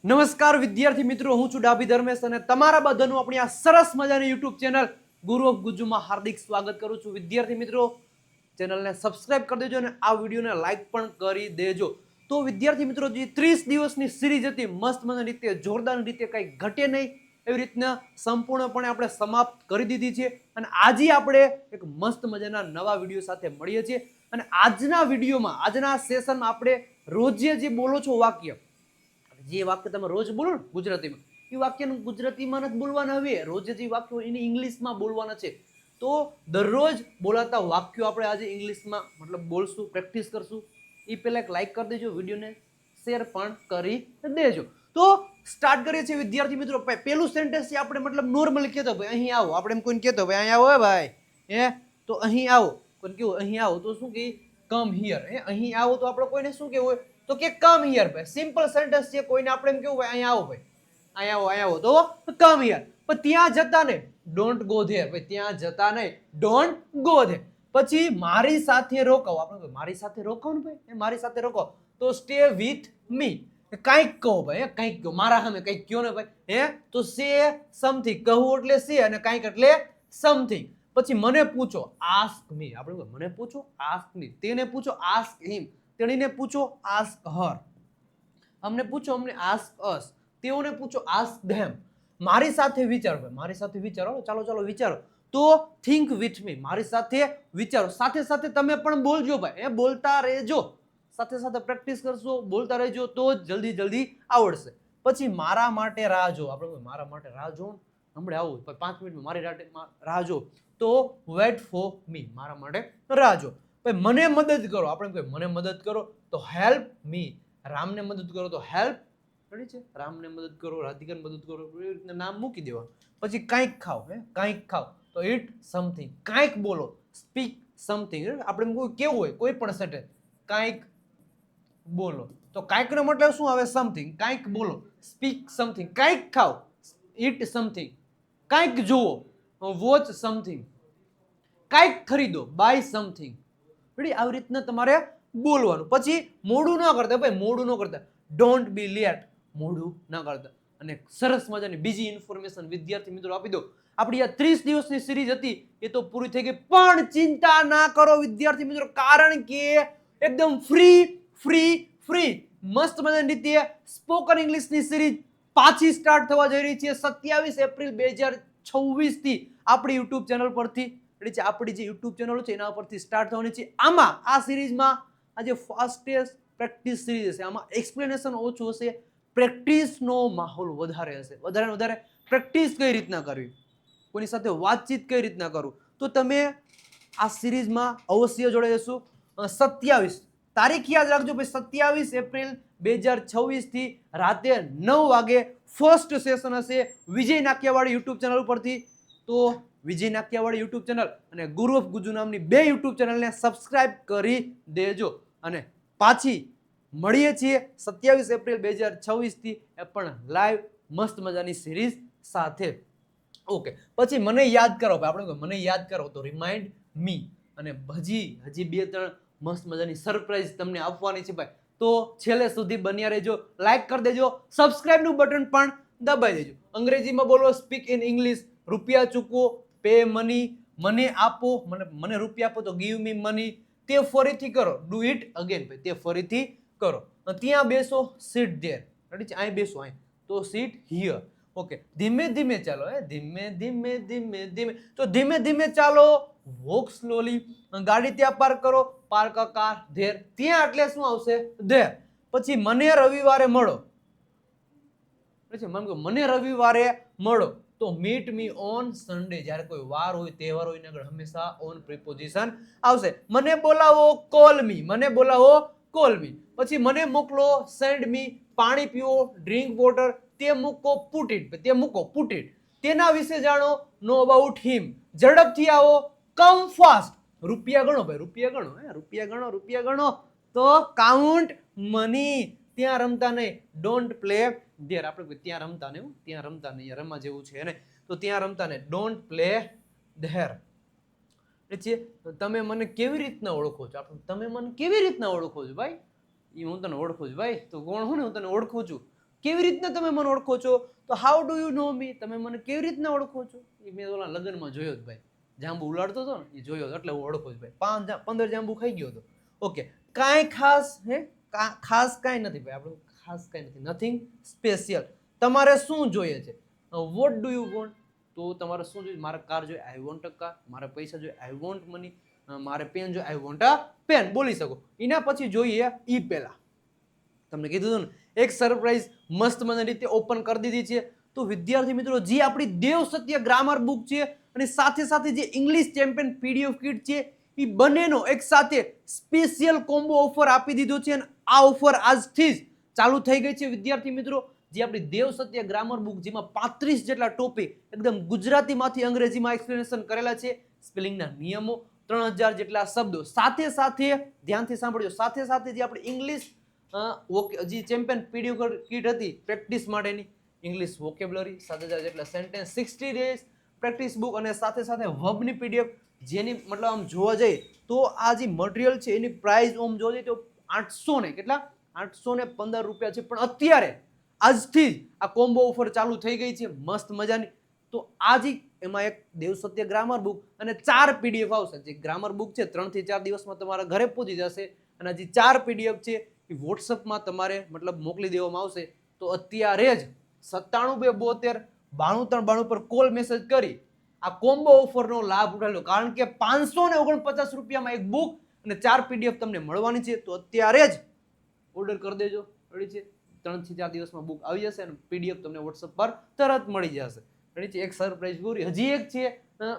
નમસ્કાર વિદ્યાર્થી મિત્રો, હું છું ડાભી ધર્મેશ અને તમારા બધાનું આપણી આ સરસ મજાની યુટ્યુબ ચેનલ ગુરુ ઓફ ગુજ્જુમાં હાર્દિક સ્વાગત કરું છું. વિદ્યાર્થી મિત્રો, ચેનલને સબસ્ક્રાઇબ કરી દેજો અને આ વિડીયોને લાઈક પણ કરી દેજો. તો વિદ્યાર્થી મિત્રો, જે 30 દિવસની સિરીઝ હતી, મસ્ત મજાની રીતે, જોરદાર રીતે, કંઈ ઘટે નહીં એવી રીતના સંપૂર્ણપણે આપણે સમાપ્ત કરી દીધી છે. અને આજે આપણે એક મસ્ત મજાના નવા વિડીયો સાથે મળીએ છીએ. અને આજના વિડીયોમાં, આજના સેશનમાં આપણે રોજે જે બોલો છો વાક્ય, જે વાક્ય તમે રોજ બોલો ને ગુજરાતીમાં, એ વાક્યનું ગુજરાતીમાં નથી બોલવાના. હવે રોજ જે વાક્યો એને ઇંગ્લિશમાં બોલવાના છે. તો દરરોજ બોલાતા વાક્યો આપણે આજે ઇંગ્લિશમાં મતલબ બોલશું, પ્રેક્ટિસ કરશું. એ પહેલાં એક લાઈક કરી દેજો, વિડીયોને શેર પણ કરી દેજો. તો સ્ટાર્ટ કરીએ છીએ વિદ્યાર્થી મિત્રો. પહેલું સેન્ટેન્સ છે આપણે મતલબ નોર્મલી કહેતો ભાઈ અહીં આવો, આપણે એમ કોઈને કહેતો ભાઈ અહીં આવો ભાઈ, તો અહીં આવો, કોઈને કેવું અહીં આવો તો શું કહે? Come here. અહીં આવો તો આપણે કોઈને શું કહેવું હોય? તો કે કમ હિયર ભાઈ. સિમ્પલ સેન્ટેન્સ છે. કોઈને આપણે એમ કેવું ભાઈ અહીંયા આવો ભાઈ, અહીંયા આવો તો કમ હિયર. પણ ત્યાં જતા ને ડોન્ટ ગો ધેર ભાઈ, ત્યાં જતા નહીં, ડોન્ટ ગો ધેર. પછી મારી સાથે રોકાવ, આપણે મારી સાથે રોકાવ ને ભાઈ, મારી સાથે રોકાવ તો સ્ટે વિથ મી. કંઈક કહો ભાઈ, કંઈક કહો, મારા સામે કંઈક કહો ને ભાઈ, તો સે સમથિંગ. કહું એટલે સે અને કંઈક એટલે સમથિંગ. પછી મને પૂછો, આસ્ક મી. આપણે મને પૂછો, આસ્ક મી. તેને પૂછો, આસ્ક હિમ. તેણીને પૂછો, આસ્ક હર. અમને પૂછો, અમને આસ્ક અસ. તેઓને પૂછો, આસ્ક ધેમ. મારી સાથે વિચારો ભાઈ, મારી સાથે વિચારો, ચાલો વિચારો તો થિંક વિથ મી. મારી સાથે વિચારો. સાથે સાથે તમે પણ બોલજો ભાઈ, બોલતા રહેજો. સાથે સાથે પ્રેક્ટિસ કરશો, બોલતા રહેજો તો જ જલ્દી આવડશે. પછી મારા માટે રાહ જો. આપણે મારા માટે રાહ જો, હમણાં આવું 5 મિનિટમાં મારી રાહ જો તો વેટ ફોર મી. મારા માટે રાહ જો. મને મદદ કરો. આપણે કહીએ મને મદદ કરો તો હેલ્પ મી. રામને મદદ કરો તો હેલ્પ. રેડી છે? રામને મદદ કરો, રાધિકાને મદદ કરો, એવી રીતના નામ મૂકી દેવા. પછી કંઈક ખાઓ, કંઈક ખાઓ તો ઇટ સમથિંગ. કંઈક બોલો, સ્પીક સમથિંગ. આપણે કોઈ કેવું હોય, કોઈ પણ સેન્ટેન્સ કંઈક બોલો તો કંઈકનો મતલબ શું આવે? સમથિંગ. કંઈક બોલો, સ્પીક સમથિંગ. કંઈક ખાઓ, ઇટ સમથિંગ. કંઈક જુઓ, વોચ સમથિંગ. કંઈક ખરીદો, બાય સમથિંગ. રેડી? આવી રીતના તમારે બોલવાનું. પછી મોડું ન કરતા ભાઈ, મોડું ન કરતા, ડોન્ટ બી લેટ. મોડું ન કરતા. અને સરસ મજાની બીજી ઇન્ફોર્મેશન વિદ્યાર્થી મિત્રો આપી દો. આપણી આ 30 દિવસની સિરીઝ હતી એ તો પૂરી થઈ ગઈ, પણ ચિંતા ના કરો વિદ્યાર્થી મિત્રો, કારણ કે એકદમ ફ્રી મસ્ત મજાની રીતે સ્પોકન ઇંગ્લિશની સિરીઝ પાછી સ્ટાર્ટ થવા જઈ રહી છે 27 એપ્રિલ 2026 થી આપણી યુટ્યુબ ચેનલ પરથી. આપણી જે યુટ્યુબ ચેનલ છે એના પરથી સ્ટાર્ટ થવાની છે. આમાં આ સિરીઝમાં આજે ફાસ્ટેસ્ટ પ્રેક્ટિસ સિરીઝ હશે. આમાં એક્સપ્લેનેશન ઓછું હશે, પ્રેક્ટિસનો માહોલ વધારે હશે. વધારે પ્રેક્ટિસ કઈ રીતના કરવી, કોની સાથે વાતચીત કઈ રીતના કરવું, તો તમે આ સિરીઝમાં અવશ્ય જોડાઈ જશો. 27 તારીખ યાદ રાખજો ભાઈ, 27 એપ્રિલ 2026 થી રાતે 9 વાગે ફર્સ્ટ સેશન હશે વિજય નાક્યાવાળી યુટ્યુબ ચેનલ ઉપરથી. તો વિજય નાક્યાવાળી યુટ્યુબ ચેનલ અને ગુરુ ઓફ ગુજ્જુ નામની 2 યુટ્યુબ ચેનલને સબસ્ક્રાઇબ કરી દેજો. અને પાછી મળીએ છીએ 27 એપ્રિલ 2026 થી એ પણ લાઈવ મસ્ત મજાની સિરીઝ સાથે. ઓકે, પછી મને યાદ કરો ભાઈ. આપણે મને યાદ કરો તો રિમાઇન્ડ મી. અને હજી 2-3 મસ્ત મજાની સરપ્રાઈઝ તમને આપવાની છે ભાઈ. તો છેલ્લે સુધી બન્યા રહેજો, લાઈક કરી દેજો, સબસ્ક્રાઇબ નું બટન પણ દબાઈ દેજો. અંગ્રેજીમાં બોલો, સ્પીક ઇન ઇંગ્લિશ. રૂપિયા ચૂકવો, પે મની. મને આપો, મને રૂપિયા આપો તો ગીવ મી મની. તે ફરીથી કરો, ડુ ઇટ અગેન ભાઈ, તે ફરીથી કરો. ત્યાં બેસો, સીટ ધેર. રેડી છે? અહીં બેસો, અહીં તો સીટ હિયર. ઓકે, ધીમે ચાલો, ધીમે તો ધીમે ચાલો. Walk slowly. ગાડી ત્યાં પાર્ક કરો, પાર્ક અ કાર ધેર. ત્યાં એટલે શું આવશે? ધેર. પછી મને રવિવારે મળો. મને રવિવારે મળો તો મીટ મી ઓન સન્ડે. જ્યારે કોઈ વાર હોય, તહેવાર હોય, આગળ હંમેશા ઓન પ્રિપોઝિશન આવશે. મને બોલાવો, કોલ મી. મને બોલાવો, કોલ મી. પછી મને મોકલો, સેન્ડ મી. પાણી પીવો, ડ્રિંક વોટર. તે મૂકો, પુટ ઇટ. તે મૂકો, પુટ ઇટ. તેના વિશે જાણો, નો અબાઉટ હિમ. ઝડપથી આવો, કમ ફાસ્ટ. રૂપિયા ગણો ભાઈ, રૂપિયા ગણો તો કાઉન્ટ મની. ત્યાં રમતા નહીં, ડોન્ટ પ્લે ધેર. આપણે ત્યાં રમતા નહીં, રમવા જેવું છે ને, તો ત્યાં રમતા નહીં, ડોન્ટ પ્લે ધેર. તમે મને કેવી રીતના ઓળખો છો? તમે મને કેવી રીતના ઓળખો છો ભાઈ? હું તને ઓળખું છું ભાઈ. તો કોણ હું ને? હું તને ઓળખું છું. કેવી રીતના તમે મને ઓળખો છો? તો હાઉ ડુ યુ નો મી? તમે મને કેવી રીતના ઓળખો છો? એ મેં ઓલા લગ્નમાં જોયો જ ભાઈ, જાંબુ ઉલાડતો હતો ને એ જોયો એટલે હું ઓળખું જ ભાઈ. 15 જાંબુ ખાઈ ગયો હતો. ઓકે, કાંઈ ખાસ ખાસ કાંઈ નથી ભાઈ, આપણું ખાસ કાંઈ નથી, નથિંગ સ્પેશિયલ. તમારે શું જોઈએ છે? What do you want? તો તમારે શું જોઈએ? મારે કાર જોઈએ, આઈ વોન્ટ અ કાર. મારે પૈસા જોઈએ, આઈ વોન્ટ મની. મારે પેન જોઈએ, આઈ વોન્ટ અ પેન. બોલી શકો. એના પછી જોઈએ ઈ પહેલા તમને કીધું હતું ને, એક સરપ્રાઈઝ મસ્ત મને રીતે ઓપન કરી દીધી છે. તો વિદ્યાર્થી મિત્રો, જે આપણી દેવ સત્ય ગ્રામર બુક છે અને સાથે સાથે જે ઇંગ્લિશ ચેમ્પિયન પીડીએફ કીટ છે, એ બંનેનો એક સાથે સ્પેશિયલ કોમ્બો ઓફર આપી દીધો છે. અને આ ઓફર આજથી જ ચાલુ થઈ ગઈ છે વિદ્યાર્થી મિત્રો. જે આપણી દેવ સત્ય ગ્રામર બુક, જેમાં 35 જેટલા ટોપિક એકદમ ગુજરાતીમાંથી અંગ્રેજીમાં એક્સપ્લેનેશન કરેલા છે, સ્પેલિંગના નિયમો, 3000 જેટલા શબ્દો, સાથે સાથે ધ્યાનથી સાંભળજો, સાથે સાથે જે આપણી ઇંગ્લિશ જે ચેમ્પિયન પીડીએફ કીટ હતી પ્રેક્ટિસ માટેની, ઇંગ્લિશ વોકેબ્યુલરી 7000 જેટલા સેન્ટેન્સ, 60 ડેઝ પ્રેક્ટિસ બુક, અને સાથે સાથે વર્બની પીડીએફ, જેની મતલબ આમ જોવા જઈએ તો આ જે મટીરિયલ છે એની પ્રાઇસ આમ જોવા જઈએ તો 800 ને કેટલા 815 રૂપિયા છે. પણ અત્યારે આજથી જ આ કોમ્બો ઓફર ચાલુ થઈ ગઈ છે મસ્ત મજાની. તો આજે એમાં એક દેવ સત્ય ગ્રામર બુક અને 4 પીડીએફ આવશે. જે ગ્રામર બુક છે 3 થી 4 દિવસમાં તમારા ઘરે પહોંચી જશે, અને જે 4 પીડીએફ છે એ વોટ્સઅપમાં તમારે મતલબ મોકલી દેવામાં આવશે. તો અત્યારે જ 97 272 93 92 પર કોલ મેસેજ કરી આ કોમ્બો ઓફરનો લાભ ઉઠાવી લો. કારણ કે 549 રૂપિયામાં એક બુક અને 4 પીડીએફ તમને મળવાની છે. તો અત્યારે જ ઓર્ડર કરી દેજો. રેડી છે? 3 થી 4 દિવસમાં બુક આવી જશે અને પીડીએફ તમને વોટ્સઅપ પર તરત મળી જશે. રેડી છે? એક સરપ્રાઈઝ પૂરી, હજી એક છે,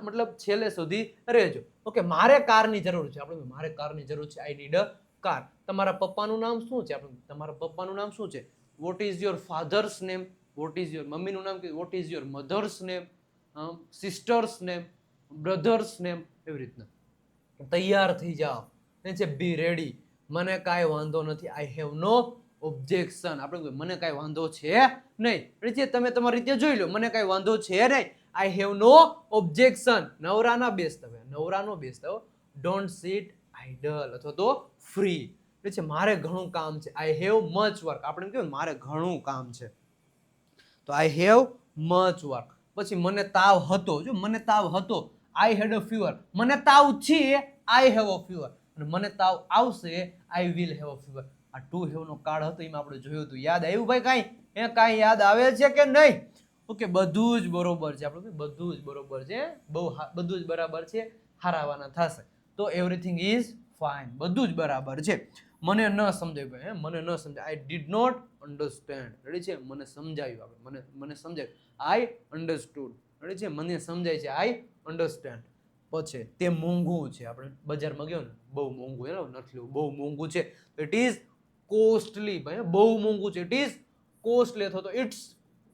મતલબ છેલ્લે સુધી રહેજો. ઓકે, મારે કારની જરૂર છે. આપણે મારે કારની જરૂર છે, આઈ નીડ અ કાર. તમારા પપ્પાનું નામ શું છે? આપણે તમારા પપ્પાનું નામ શું છે? What is your father's name? What is your મમ્મીનું નામ? What is your mother's name? Sister's name? Brother's name? એવી રીતના તૈયાર થઈ જાઓ. એ છે બી રેડી. મને કાંઈ વાંધો નથી, આઈ હેવ નો ઓબ્જેક્શન. આપણે મને કાંઈ વાંધો છે નહીં. એટલે તમે તમારી રીતે જોઈ લો, મને કાંઈ વાંધો છે નહીં, આઈ હેવ નો ઓબ્જેક્શન. નવરા ના બેસતા, નવરા નો બેસતા, ડોન્ટ સીટ આઇડલ અથવા તો ફ્રી. એટલે મારે ઘણું કામ છે, આઈ હેવ મચ વર્ક. આપણે કહેવાય મારે ઘણું કામ છે, તો આઈ હેવ મચ વર્ક. પછી મને તાવ હતો, જો મને તાવ હતો, આઈ હેડ અ ફીવર. મને તાવ છે, આઈ હેવ અ ફીવર. અને મને તાવ આવશે, I will have a fever. આ ટુ હેવ નો કાર્ડ હતો, એમાં આપણે જોયું હતું. યાદ આવ્યું ભાઈ? કાંઈ યાદ આવે છે કે નહીં? ઓકે, બધું જ બરોબર છે. આપણે બધું જ બરોબર છે, બધું જ બરાબર છે. હારાવાના થશે તો એવરીથિંગ ઇઝ ફાઇન. બધું જ બરાબર છે. મને ન સમજાય ભાઈ, મને ન સમજાય. I did not understand. Ready છે? મને સમજાયું. આપણે મને સમજાયું, આઈ અન્ડરસ્ટુડ. રેડી છે? મને સમજાય છે, આઈ અન્ડરસ્ટેન્ડ. પછી તે મોંઘું છે. આપણે બજારમાં ગયો ને, બહુ મોંઘું, નથી લેવું, બહુ મોંઘું છે. It is costly. ભાઈ બહુ મોંઘું છે, ઇટ ઇઝ કોસ્ટલી અથવા તો ઇટ્સ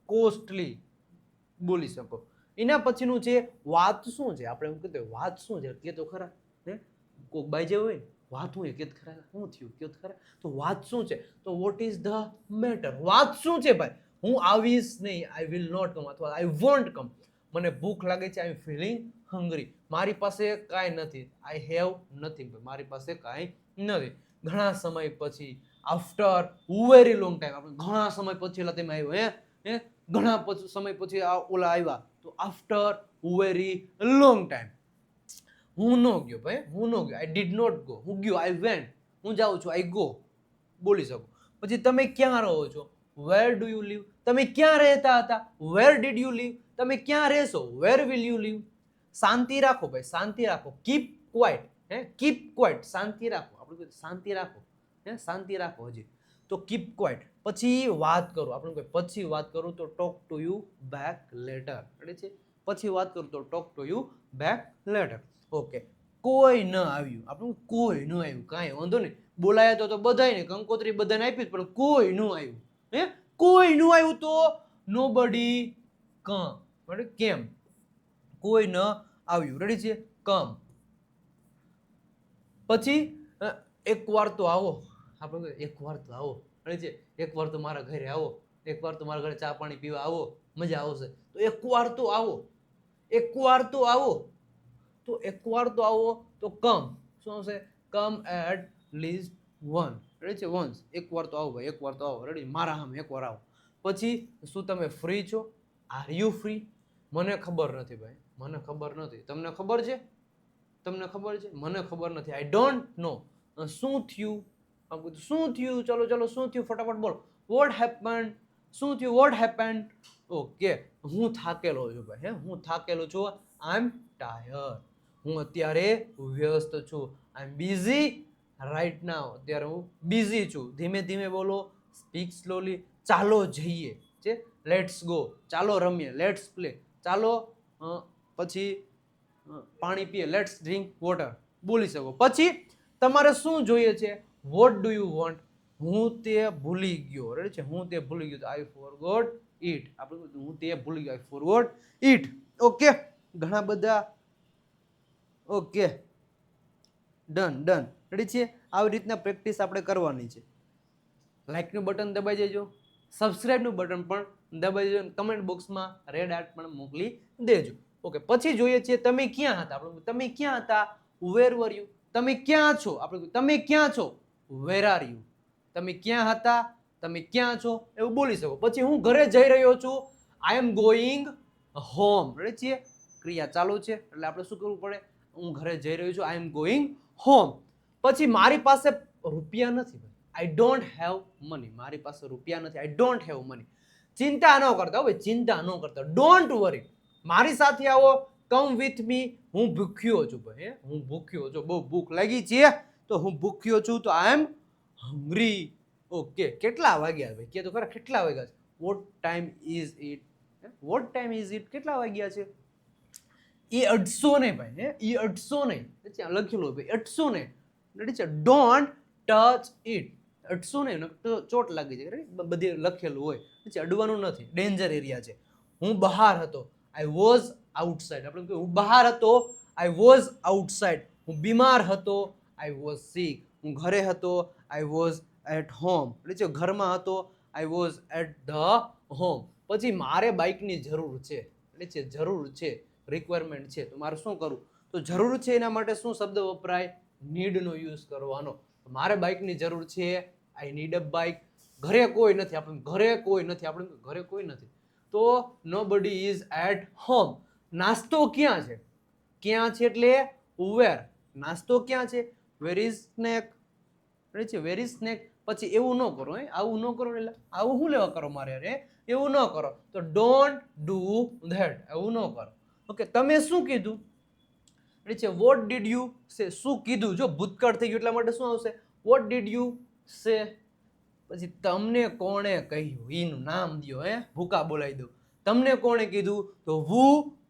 કોસ્ટલી બોલી શકો. એના પછીનું છે વાત શું છે. આપણે એમ કહેતો વાત શું છે કે તો ખરા, હે કોક બાઈ જે હોય ને, વાત હું કે ખરા, શું થયું કે ખરા, તો વાત શું છે? તો વોટ ઇઝ ધ મેટર? વાત શું છે ભાઈ? હું આવીશ નહીં, આઈ વિલ નોટ કમ, અથવા આઈ વોન્ટ કમ. મને ભૂખ લાગે છે, આઈ એમ ફીલિંગ હંગ્રી. મારી પાસે કાંઈ નથી, આઈ હેવ નથિંગ. મારી પાસે કાંઈ નથી. ઘણા સમય પછી, આફ્ટર વેરી લોંગ ટાઈમ. આપણે ઘણા સમય પછી એટલે તમે આવ્યો, હે ઘણા સમય પછી ઓલા આવ્યા, તો આફ્ટર વેરી લોંગ ટાઈમ. હું નો ગયો ભાઈ, હું નો ગયો, આઈ ડીડ નોટ ગો. હું ગયો, આઈ વેન્ટ. હું જાઉં છું, આઈ ગો. બોલી શકો. પછી તમે ક્યાં રહો છો? Where do you live. તમે ક્યાં રહેતા હતા? Where did you live. તમે ક્યાં રહેશો? Where will you live. શાંતિ રાખો ભાઈ, શાંતિ રાખો. Keep quiet. કીપ ક્વાઇટ, શાંતિ રાખો. આપણે શાંતિ રાખો, શાંતિ રાખો. હજી તો કીપ ક્વાઇટ. પછી વાત કરું. આપણે પછી વાત કરું તો talk to you back letter. એટલે છે પછી વાત કરું તો talk to you back letter. Okay, કોઈ ન આવ્યું. આપણું કોઈ ન આવ્યું, કાંઈ વાંધો નહીં. બોલાયા તો બધાને કંકોત્રી બધાને આપી, પણ કોઈ ન આવ્યું. કોઈ ન આવ્યું તો નોબડી કમ. કેમ? કોઈ ન આવ્યું. રેડી છે? કમ. પછી એકવાર તો આવો. આપણે એકવાર તો આવો. રેડી છે? એકવાર તો મારા ઘરે આવો, એકવાર તો મારા ઘરે ચા પાણી પીવા આવો, મજા આવશે. તો એકવાર તો આવો, એકવાર તો આવો. તો એકવાર તો આવો તો કમ. શું આવશે? Come at least one. Ready છે? વન્સ. એકવાર તો આવો ભાઈ, એકવાર તો આવો. રેડી? મારા સામે એકવાર આવો. પછી શું તમે ફ્રી છો? Are you free? મને ખબર નથી ભાઈ, મને ખબર નથી. તમને ખબર છે? તમને ખબર છે? મને ખબર નથી. I don't know. શું થયું? શું થયું? ચલો ચલો, શું થયું? ફટાફટ બોલો. Vote happened? શું થયું? Vote happened? ઓકે, હું થાકેલો છું ભાઈ. હું થાકેલો છું. I M tired. હું અત્યારે વ્યસ્ત છું. I M busy right now. અત્યારે હું બિઝી છું. ધીમે ધીમે બોલો. Speak slowly. ચાલો જઈએ. છે લેટ્સ ગો. ચાલો રમીએ. Let's play. ચાલો પછી પાણી પીએ. Let's drink water. બોલી શકો. પછી તમારે શું જોઈએ છે? What do you want? હું તે ભૂલી ગયો. રેડી છે? હું તે ભૂલી ગયો. I forgot it. આપણે હું તે ભૂલી ગયો. I forgot it. ઓકે, ઘણા બધા. Okay, done done. રેડી છે? આવી રીતના પ્રેક્ટિસ આપણે કરવાની છે. લાઇકનું બટન દબાઈ દેજો. સબસ્ક્રાઇબનું બટન પણ દબાઈ દેજો. કમેન્ટ બોક્સમાં રેડ હાર્ટ પણ મોકલી દેજો. ઓકે, પછી જોઈએ છે તમે ક્યાં હતા. આપણે તમે ક્યાં હતા? વેર વર યુ? તમે ક્યાં છો? આપણે તમે ક્યાં છો? Where are you? તમે ક્યાં હતા? તમે ક્યાં છો? એવું બોલી શકો. પછી હું ઘરે જઈ રહ્યો છું. I am going home. Ready છે? ક્રિયા ચાલુ છે એટલે આપણે શું કરવું પડે? હું ઘરે જઈ રહ્યો છું. I am going home. પછી મારી પાસે રૂપિયા નથી. I don't have money. મારી પાસે રૂપિયા નથી. I don't have money. ચિંતા ન કરતા. હવે ચિંતા ન કરતા. Don't worry. મારી સાથે આવો. Come with me. હું ભૂખ્યો છું ભાઈ. હું ભૂખ્યો છું. બહુ ભૂખ લાગી છે તો હું ભૂખ્યો છું. તો આઈ એમ હંગ્રી. ઓકે, કેટલા વાગ્યા ભાઈ? કે તો ખરા કેટલા વાગ્યા છે? What time is it? What time is it? કેટલા વાગ્યા છે? એ 800 નહીં ભાઈ. એ 800 નહીં. લખેલું ભાઈ 800 નહીં. રેડી છે? Don't touch it. 800 નહીં તો ચોટ લાગી જાય. બધી લખેલું હોય. અડવાનું નથી. ડેન્જર એરિયા છે. હું બહાર હતો. I was outside. આપણે કહ્યું હું બહાર હતો. I was outside. હું બીમાર હતો. I was sick. હું ઘરે હતો. I was at home. એટલે ઘરમાં હતો. I was at the home. પછી મારે બાઇકની જરૂર છે. એટલે છે જરૂર છે, રિક્વાયરમેન્ટ છે. તો મારે શું કરવું? તો જરૂર છે એના માટે શું શબ્દ વપરાય? નીડનો યુઝ કરવાનો. મારે બાઇકની જરૂર છે. I need a bike. ઘરે કોઈ નથી. આપણે ઘરે કોઈ નથી. આપણે ઘરે કોઈ નથી તો નોબડી ઇઝ એટ હોમ. નાસ્તો ક્યાં છે? ક્યાં છે એટલે વેર. નાસ્તો ક્યાં છે? Where is snack. છે વેર ઇઝ સ્નેક. પછી એવું ન કરો. આવું ન કરો. એટલે આવું શું લેવા કરો મારે? અરે એવું ન કરો. તો ડોન્ટ ડુ ધેટ. એવું ન કરો. ઓકે, તમે શું કીધું? છે વોટ ડીડ યુ સે? શું કીધું? જો ભૂતકાળ થઈ ગયું એટલા માટે શું આવશે? What did you say? પછી તમને કોણે કહ્યું? એનું નામ દો. ભૂકા બોલાવી દો. તમને કોણે કીધું? તો વુ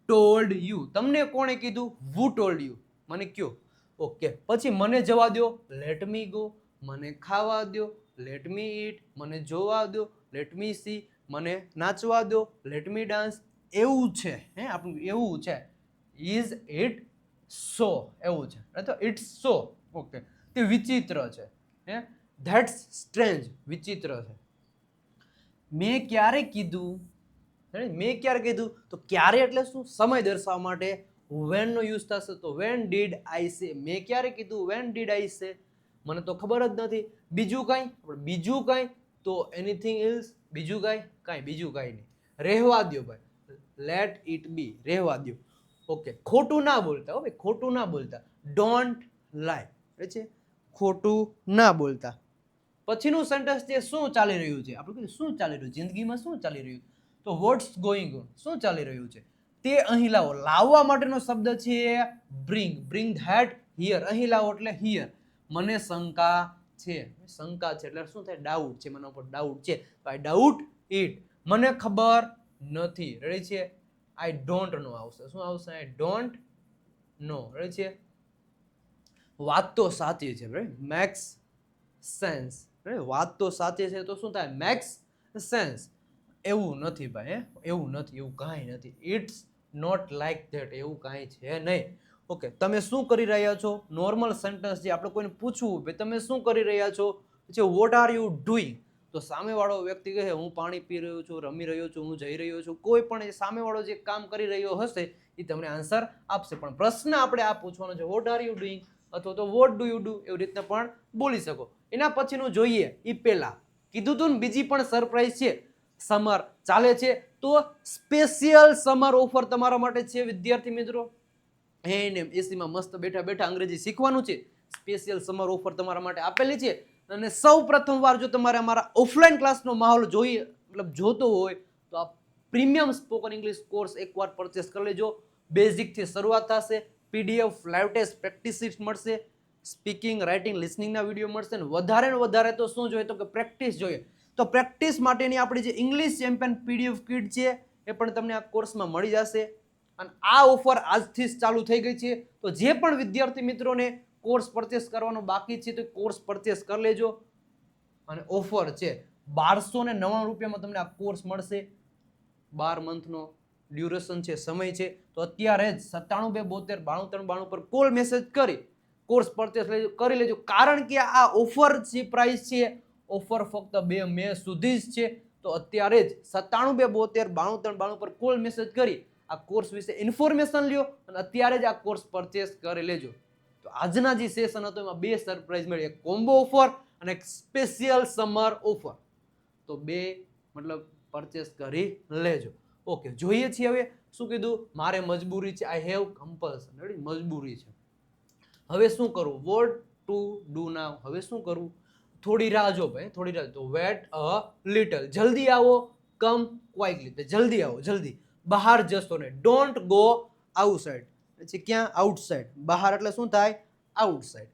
ટોલ્ડ યુ. તમને કોણે કીધું? વુ ટોલ્ડ યુ. મને કયો. ઓકે, પછી મને જવા દો. Let me go. મને ખાવા દો. લેટ મી ઈટ. મને જોવા દો. Let me C. મને નાચવા દો. Let me dance. એવું છે. આપણું એવું છે. Is it so? એવું છે. તો ઇટ્સ સો. ઓકે, તે વિચિત્ર છે. That's strange. વિચિત્ર છે. મેં ક્યારે કીધું? મેં ક્યારે કીધું? તો ક્યારે એટલે શું? સમય દર્શાવવા માટે વેન નો યુઝ થશે. તો વેન ડીડ આઈ સે? મેં ક્યારે કીધું? વેન ડીડ આઈ સે? મને તો ખબર જ નથી. બીજું કાંઈ? બીજું કાંઈ તો એનીથિંગ એલ્સ. બીજું કાંઈ? કાંઈ બીજું કાંઈ નહીં. રહેવા દો ભાઈ. Let it be. રહેવા દો. ઓકે, ખોટું ના બોલતા. હવે ખોટું ના બોલતા. ડોન્ટ લાય. છે ખોટું ના બોલતા. પછીનું સેન્ટેન્સ છે શું ચાલી રહ્યું છે? આપણે કહીએ શું ચાલી રહ્યું? જિંદગીમાં શું ચાલી રહ્યું? તો વોટ્સ ગોઈંગ ઓન? શું ચાલી રહ્યું છે? તે અહીં લાવો. લાવવા માટેનો શબ્દ છે બ્રિંગ. Bring that here. અહીં લાવો એટલે હિયર. મને શંકા છે. શંકા છે એટલે શું થાય? ડાઉટ છે. મને ઉપર ડાઉટ છે. I doubt it. મને ખબર નથી. રેડી છે? આઈ ડોન્ટ નો આવશે. શું આવશે? I don't know. રેડી છે? વાત તો સાચી છે. Makes sense. વાત તો સાચી છે તો શું થાય? Makes sense. એવું નથી ભાઈ. એવું નથી. એવું કાંઈ નથી. It's not like that. એવું કાંઈ છે નહીં. ઓકે, તમે શું કરી રહ્યા છો? નોર્મલ સેન્ટેન્સ જે આપણે કોઈને પૂછવું ભાઈ તમે શું કરી રહ્યા છો? છે વોટ આર યુ ડુઈંગ? તો સામેવાળો વ્યક્તિ કહે હું પાણી પી રહ્યો છું, રમી રહ્યો છું, હું જઈ રહ્યો છું. કોઈ પણ સામેવાળો જે કામ કરી રહ્યો હશે એ તમને આન્સર આપશે. પણ પ્રશ્ન આપણે આ પૂછવાનો છે વોટ આર યુ ડુઈંગ અથવા તો વોટ ડુ યુ ડુ. એવી રીતના પણ બોલી શકો. એના પછીનું જોઈએ એ પહેલા કીધું તું ને બીજી પણ સરપ્રાઈઝ છે. સમર ચાલે છે, તો સ્પેશિયલ સમર ઓફર તમારા માટે છે વિદ્યાર્થી મિત્રો. એને એસીમાં મસ્ત બેઠા બેઠા અંગ્રેજી શીખવાનું છે. સ્પેશિયલ સમર ઓફર તમારા માટે આપેલી છે. અને સૌ પ્રથમવાર જો તમારે અમારા ઓફલાઈન ક્લાસનો માહોલ જોઈએ મતલબ જોતો હોય તો આ પ્રીમિયમ સ્પોકન ઇંગ્લિશ કોર્સ એકવાર પરચેસ કરી લેજો. બેઝિકથી શરૂઆત થશે. PDF, live test, practice sheet મળશે. સ્પીકિંગ, રાઇટિંગ, લિસનિંગના વિડીયો મળશે. ને વધારે તો શું જોઈએ તો કે પ્રેક્ટિસ જોઈએ. તો પ્રેક્ટિસ માટેની આપણી જે ઇંગ્લિશ ચેમ્પિયન પીડીએફ કિટ છે એ પણ તમને આ કોર્સમાં મળી જશે. અને આ ઓફર આજથી જ ચાલુ થઈ ગઈ છે. તો જે પણ વિદ્યાર્થી મિત્રોને કોર્સ પરચેસ કરવાનો બાકી છે તો કોર્સ પરચેસ કરી લેજો. અને ઓફર છે 1299 રૂપિયામાં તમને આ કોર્સ મળશે. 12 મંથનો ડ્યુરેશન છે, સમય છે. તો અત્યારે જ 97 72 92 93 પર કોલ મેસેજ કરી કોર્સ પરચેસ કરી લેજો. કારણ કે આ ઓફર જે પ્રાઇસ છે ઓફર ફક્ત 2 મે સુધી જ છે. તો અત્યારે જ 97 72 93 92 પર કોલ મેસેજ કરી આ કોર્સ વિશે ઇન્ફોર્મેશન લ્યો અને અત્યારે જ આ કોર્સ પરચેસ કરી લેજો. તો આજના જે સેશન હતો એમાં 2 સરપ્રાઈઝ મળી, એક કોમ્બો ઓફર અને એક સ્પેશિયલ સમર ઓફર. તો 2 મતલબ પરચેસ કરી લેજો. ઓકે, જોઈએ છીએ હવે શું કીધું, મારે મજબૂરી છે, આઈ હેવ કમ્પલ્શન, રેડી, મજબૂરી છે. હવે શું કરવું, વોટ ટુ ડુ નાઉ, હવે શું કરવું, થોડી રાહ જો ભાઈ, થોડી રાહ. તો વેટ અ લિટલ, જલ્દી આવો, કમ ક્વાઇકલી, તો જલ્દી આવો, જલ્દી. બહાર જશો ને, ડોન્ટ ગો આઉટસાઇડ, પછી ક્યાં, આઉટસાઇડ. બહાર એટલે શું થાય, આઉટસાઇડ.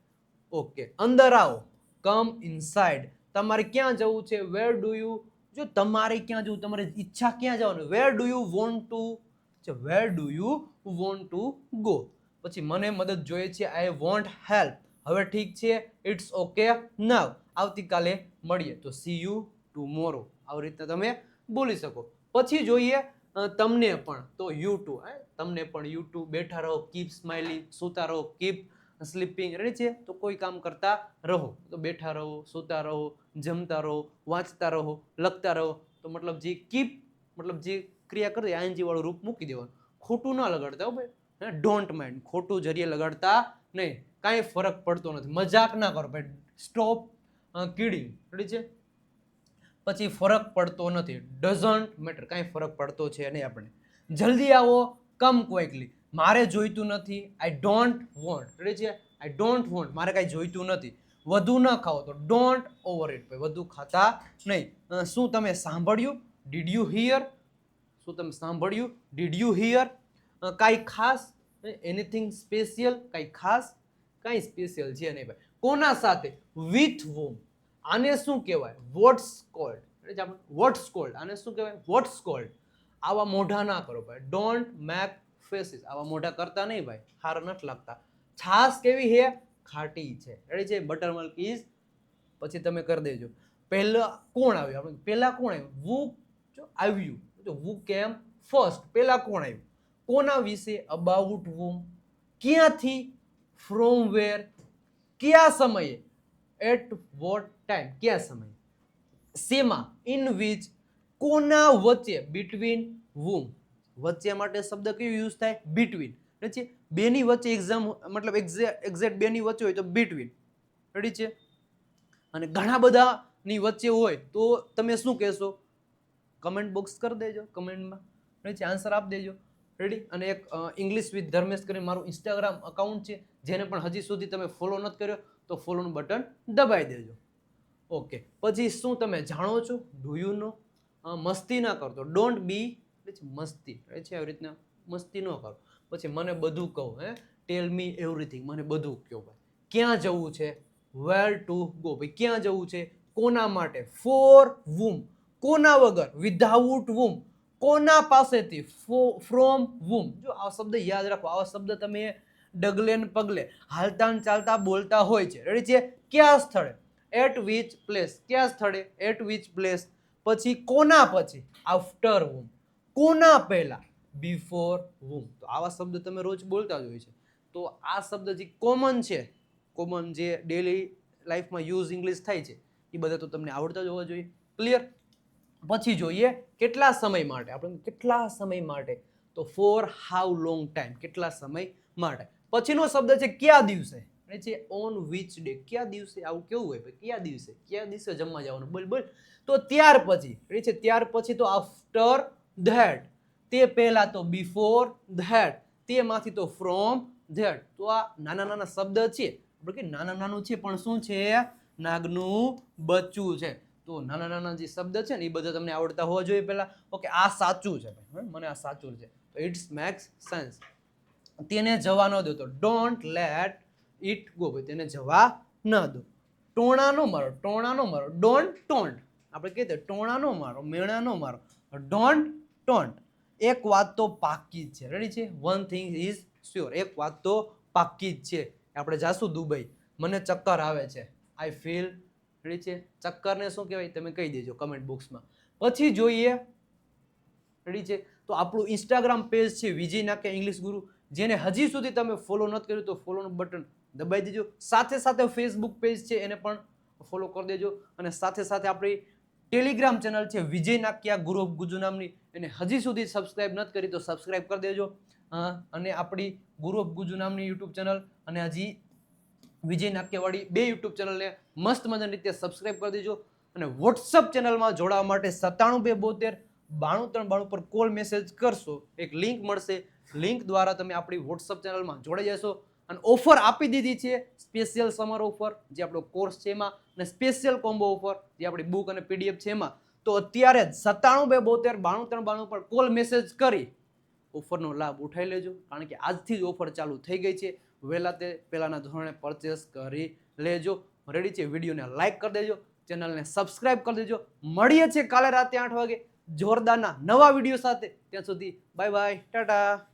ઓકે, અંદર આવો, કમ ઇનસાઇડ. તમારે ક્યાં જવું છે, વેર ડુ યુ, જો તમારે ક્યાં જવું, તમારી ઈચ્છા ક્યાં જવાનું, વેર do you want to, wear do you want to go. પછી મને મદદ જોઈએ છે, આઈ વોન્ટ હેલ્પ. હવે ઠીક છે, ઇટ્સ ઓકે નાઉ, આવતીકાલે મળીએ. તો સી યુ ટુમોરો, આવી રીતના તમે બોલી શકો. પછી જોઈએ તમને પણ, તો યુ ટુ, તમને પણ યુ ટુ, બેઠા રહો, કીપ સ્માઇલિંગ, સૂતા રહો, કીપ સ્લીપિંગ, રેડી છે. તો કોઈ કામ કરતા રહો, તો બેઠા રહો, સૂતા રહો, જમતા રહો, વાંચતા રહો, લખતા રહો. તો મતલબ જે કીપ મતલબ જે ક્રિયા કરી આઈએનજી વાળું રૂપ મૂકી દેવાનું, ખોટું ના લગાડતા હો ભાઈ. ડોન્ટ માઇન્ડ, ખોટું જરીએ લગાડતા નહીં, કાંઈ ફરક પડતો નથી. મજાક ના કરો ભાઈ, સ્ટોપ કિડિંગ, રેડી છે. પછી ફરક પડતો નથી, ડઝન્ટ મેટર, કાંઈ ફરક પડતો છે નહીં આપણે. જલ્દી આવો, કમ ક્વિકલી, મારે જોઈતું નથી, આઈ ડોન્ટ વોન્ટ, રેડી છે. આઈ ડોન્ટ વોન્ટ, મારે કાંઈ જોઈતું નથી. વધુ ન ખાઓ, તો ડોન્ટ ઓવર ઇટ, વધુ ખાતા નહીં. શું તમે સાંભળ્યું, ડીડ યુ હિયર, શું તમે સાંભળ્યું, ડીડ યુ હિયર. કાંઈ ખાસ, એનીથિંગ સ્પેશિયલ, કાંઈ ખાસ, કાંઈ સ્પેશિયલ છે નહીં ભાઈ. કોના સાથે, વિથ વોમ. આને શું કહેવાય, વોટ્સ કોલ્ડ, વોટ્સ કોલ્ડ, આને શું કહેવાય, વોટ્સ કોલ્ડ. આવા મોઢા ના કરો ભાઈ, ડોન્ટ મેક ફેસીસ, આવા મોઢા કરતા નહીં ભાઈ, હાર નથી લાગતા. છાશ કેવી હે, ખાટી છે, રેડી છે. બટર મિલ્ક ઇઝ, પછી તમે કરી દેજો. પહેલા કોણ આવ્યું, આપણે પહેલા કોણ આવ્યું, વુ આવ્યું, વુ કેમ ફર્સ્ટ, પહેલા કોણ આવ્યું, કોના વિશે, અબાઉટ વોમ. ક્યાંથી, ફ્રોમ વેર, કયા સમયે, એટ વોટ ટાઈમ, કયા સમયે, શેમાં, ઇન વિચ, કોના વચ્ચે, બિટવીન વોમ. વચ્ચે માટે શબ્દ કયો યુઝ થાય, બિટવીન, રેડી છે. બેની વચ્ચે એક્ઝામ મતલબ એક્ઝેક્ટ બેની વચ્ચે હોય તો બિટવીન, રેડી છે. અને ઘણા બધાની વચ્ચે હોય તો તમે શું કહેશો, કમેન્ટ બોક્સ કરી દેજો, કમેન્ટમાં, રેડી છે, આન્સર આપી દેજો, રેડી. અને એક ઇંગ્લિશ વિથ ધર્મેશ કરીને મારું ઇન્સ્ટાગ્રામ અકાઉન્ટ છે, જેને પણ હજી સુધી તમે ફોલો નથી કર્યો તો ફોલોનું બટન દબાવી દેજો. ઓકે, પછી શું તમે જાણો છો, ડુ યુ નો. મસ્તી ના કરતો, ડોન્ટ બી, મસ્તી, છે, આવી રીતના મસ્તી ન કરો. પછી મને બધું કહો, ટેલ મી એવરીથિંગ, મને બધું કહો ભાઈ. ક્યાં જવું છે, વેર ટુ ગો, ભાઈ ક્યાં જવું છે, કોના માટે, ફોર વૂમ, કોના વગર, વિધાઉટ વૂમ, કોના પાસેથી, ફ્રોમ વૂમ. જો આ શબ્દ યાદ રાખો, આવા શબ્દ તમે ડગલે ને પગલે હાલતા ને ચાલતા બોલતા હોય છે, રેડી છે. કયા સ્થળે, એટ વિચ પ્લેસ, કયા સ્થળે, એટ વિચ પ્લેસ. પછી કોના પછી, આફ્ટર વૂમ, કોના પહેલા, બિફોર વૂમ. તો આવા શબ્દ તમે રોજ બોલતા જ હોય છે. તો આ શબ્દ જે કોમન છે, કોમન જે ડેલી લાઈફમાં યુઝ ઇંગ્લિશ થાય છે એ બધા તો તમને આવડતા જ હોવા જોઈએ. ક્લિયર. પછી જોઈએ કેટલા સમય માટે, આપણે કેટલા સમય માટે, તો ફોર હાઉ લોંગ ટાઈમ, કેટલા સમય માટે. પછીનો શબ્દ છે કયા દિવસે, એ છે ઓન વિચ ડે, કયા દિવસે, આવું કેવું હોય ભાઈ, કયા દિવસે જમવા જવાનું, બોલ બોલ. તો ત્યાર પછી એ છે, ત્યાર પછી તો આફ્ટર ધેટ, તે પહેલા તો બિફોર ધેટ, તેમાંથી તો ફ્રોમ ધેટ. તો આ નાના નાના શબ્દ છે, આપણે કે નાના નાનું છે પણ શું છે, નાગનું બચ્ચું છે. તો નાના નાના જે શબ્દ છે ને એ બધા તમને આવડતા હોવા જોઈએ પહેલા. ઓકે, આ સાચું છે ભાઈ, મને આ સાચું છે, તો ઇટ્સ મેક્સ સેન્સ. તેને જવા ન દો, તો ડોન્ટ લેટ ઇટ ગો, ભાઈ તેને જવા ન દો. ટોણા નો મારો, ટોણા નો મારો, ડોન્ટ ટોન્ટ, આપણે કહીએ ટોણા નો મારો, મેણા નો મારો, ડોન્ટ ટોન્ટ. એક વાત તો પાકી જ છે, રેડી છે, વન થિંગ ઇઝ શ્યોર, એક વાત તો પાકી જ છે, આપણે જાશું દુબઈ, મને ચક્કર આવે છે, આઈ ફીલ, રેડી છે, ચક્કરને શું કહેવાય તમે કહી દેજો કમેન્ટ બોક્સમાં. પછી જોઈએ, રેડી છે, તો આપણું ઇન્સ્ટાગ્રામ પેજ છે વિજય નાકિયા ઇંગ્લિશ ગુરુ, જેને હજી સુધી તમે ફોલો નથી કર્યું તો ફોલોનું બટન દબાઈ દેજો. સાથે સાથે ફેસબુક પેજ છે એને પણ ફોલો કરી દેજો, અને સાથે સાથે આપણી ટેલિગ્રામ ચેનલ છે વિજય નાકિયા ગુરુ ઓફ ગુજુ નામની, એને હજી સુધી સબસ્ક્રાઇબ નથી કરી તો સબસ્ક્રાઇબ કરી દેજો. અને આપણી ગુરુ ઓફ ગુજુ નામની યુટ્યુબ ચેનલ અને હજી વિજય નાક્યાવાળી 2 યુટ્યુબ ચેનલને મસ્ત મજાની રીતે સબસ્ક્રાઇબ કરી દેજો. અને વોટ્સઅપ ચેનલમાં જોડાવા માટે 97 272 93 92 પર કોલ મેસેજ કરશો, એક લિંક મળશે, લિંક દ્વારા તમે આપણી વોટ્સઅપ ચેનલમાં જોડાઈ જશો. અને ઓફર આપી દીધી છે, સ્પેશિયલ સમર ઓફર જે આપણો કોર્સ છે એમાં, અને સ્પેશિયલ કોમ્બો ઓફર જે આપણી બુક અને પીડીએફ છે એમાં. તો અત્યારે જ 97 272 93 92 પર કોલ મેસેજ કરી ઓફરનો લાભ ઉઠાઈ લેજો, કારણ કે આજથી જ ઓફર ચાલુ થઈ ગઈ છે. વહેલા તે પહેલાના ધોરણે પરચેસ કરી લેજો. રેડી છે, વિડીયોને લાઈક કરી દેજો, ચેનલને સબસ્ક્રાઇબ કરી દેજો. મળીએ છીએ કાલે રાતે 8 વાગે જોરદારના નવા વિડીયો સાથે. ત્યાં સુધી બાય બાય, ટાટા.